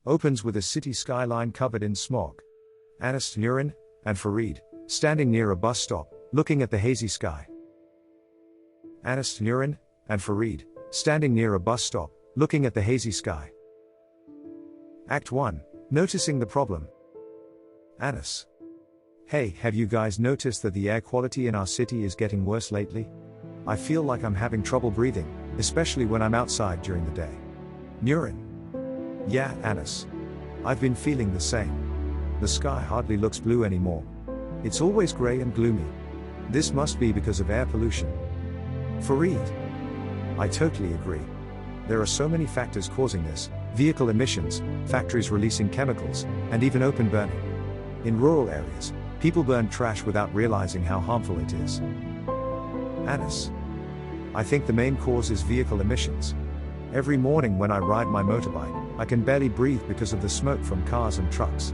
Opens with a city skyline covered in smog. Anas, Nurin, and Farid, standing near a bus stop, looking at the hazy sky. Anas, Nurin, and Farid, standing near a bus stop, looking at the hazy sky. Act 1. Noticing the problem. Anas. Hey, have you guys noticed that the air quality in our city is getting worse lately? I feel like I'm having trouble breathing, especially when I'm outside during the day. Nurin. Yeah, Anas. I've been feeling the same. The sky hardly looks blue anymore. It's always grey and gloomy. This must be because of air pollution. Farid. I totally agree. There are so many factors causing this: vehicle emissions, factories releasing chemicals, and even open burning. In rural areas, people burn trash without realizing how harmful it is. Anas. I think the main cause is vehicle emissions. Every morning when I ride my motorbike, I can barely breathe because of the smoke from cars and trucks.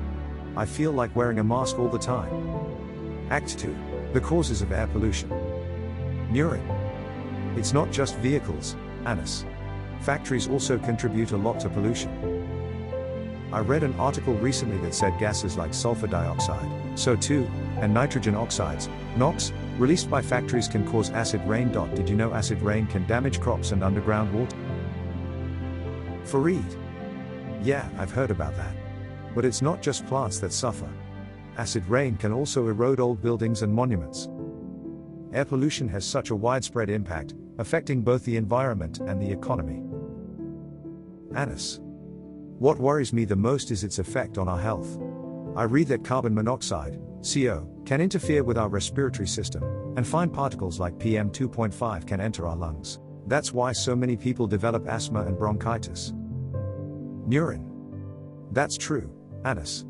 I feel like wearing a mask all the time. Act 2. The causes of air pollution. Nurin. It's not just vehicles, Anas. Factories also contribute a lot to pollution. I read an article recently that said gases like sulfur dioxide, SO2, and nitrogen oxides, NOx, released by factories can cause acid rain. Did you know acid rain can damage crops and underground water? Farid. Yeah, I've heard about that. But it's not just plants that suffer. Acid rain can also erode old buildings and monuments. Air pollution has such a widespread impact, affecting both the environment and the economy. Anas. What worries me the most is its effect on our health. I read that carbon monoxide, CO, can interfere with our respiratory system, and fine particles like PM 2.5 can enter our lungs. That's why so many people develop asthma and bronchitis. Nurin. That's true, Anas.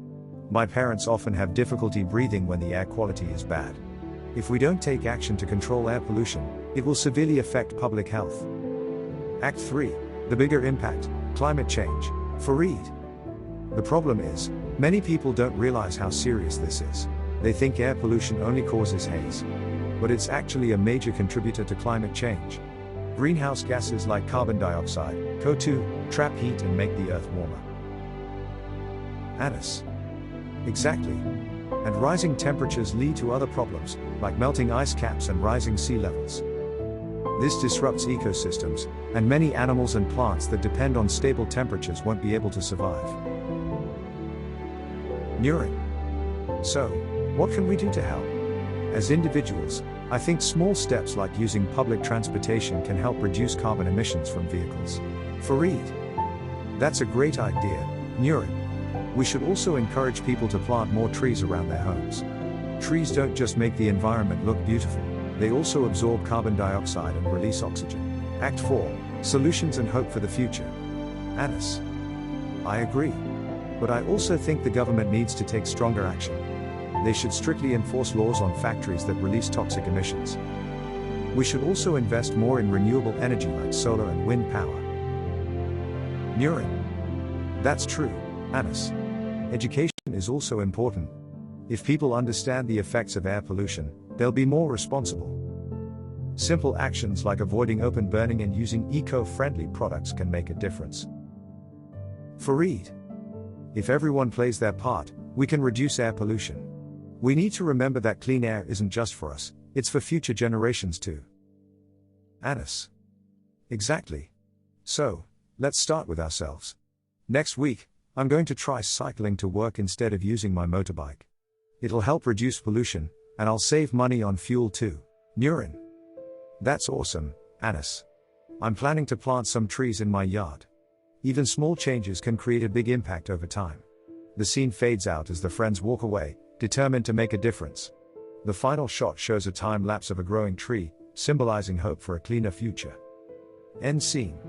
My parents often have difficulty breathing when the air quality is bad. If we don't take action to control air pollution, it will severely affect public health. Act 3. The bigger impact, climate change. Farid. The problem is, many people don't realize how serious this is. They think air pollution only causes haze. But it's actually a major contributor to climate change. Greenhouse gases like carbon dioxide, CO2, trap heat and make the earth warmer. Anas. Exactly. And rising temperatures lead to other problems, like melting ice caps and rising sea levels. This disrupts ecosystems, and many animals and plants that depend on stable temperatures won't be able to survive. Nurin. So, what can we do to help? As individuals, I think small steps like using public transportation can help reduce carbon emissions from vehicles. Farid. That's a great idea, Nurin. We should also encourage people to plant more trees around their homes. Trees don't just make the environment look beautiful, they also absorb carbon dioxide and release oxygen. Act 4. Solutions and hope for the future. Anas. I agree. But I also think the government needs to take stronger action. They should strictly enforce laws on factories that release toxic emissions. We should also invest more in renewable energy like solar and wind power. Nurin. That's true, Anas. Education is also important. If people understand the effects of air pollution, they'll be more responsible. Simple actions like avoiding open burning and using eco-friendly products can make a difference. Farid. If everyone plays their part, we can reduce air pollution. We need to remember that clean air isn't just for us, it's for future generations too. Anas. Exactly. So, let's start with ourselves. Next week, I'm going to try cycling to work instead of using my motorbike. It'll help reduce pollution, and I'll save money on fuel too. Nurin. That's awesome, Anas. I'm planning to plant some trees in my yard. Even small changes can create a big impact over time. The scene fades out as the friends walk away, determined to make a difference. The final shot shows a time lapse of a growing tree, symbolizing hope for a cleaner future. End scene.